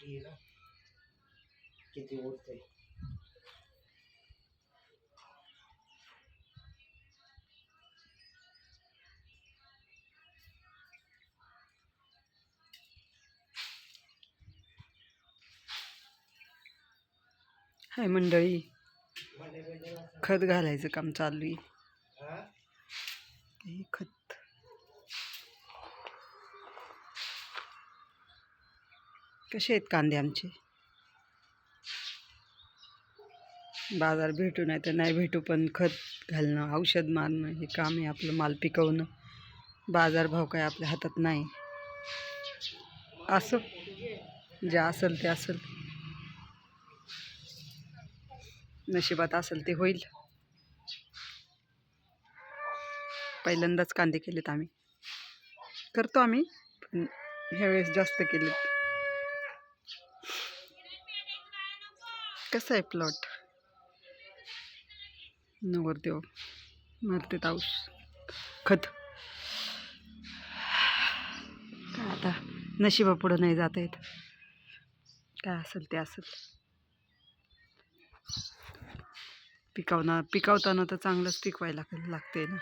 मोठी आहे ना, किती उरते. हाय मंडळी, खत घालायचं काम चालू आहे. हे खत कसे आहेत कांदे आमचे. बाजार भेटू नाही तर नाही भेटू, पण खत घालणं, औषध मारणं हे काम आहे आपलं. माल पिकवणं, बाजारभाव काय आपल्या हातात नाही. असं जे असेल ते असेल, नशिबात असेल ते होईल. पहिल्यांदाच कांदे केलेत आम्ही, करतो आम्ही, पण ह्यावेळेस जास्त केलेत. कसं आहे प्लॉट, नवरदेव मारतेत खत. काय आता नशिबापुढं नाही जाता येत, काय असेल ते असेल. पिकवताना तर चांगलंच पिकवायला लागते ना.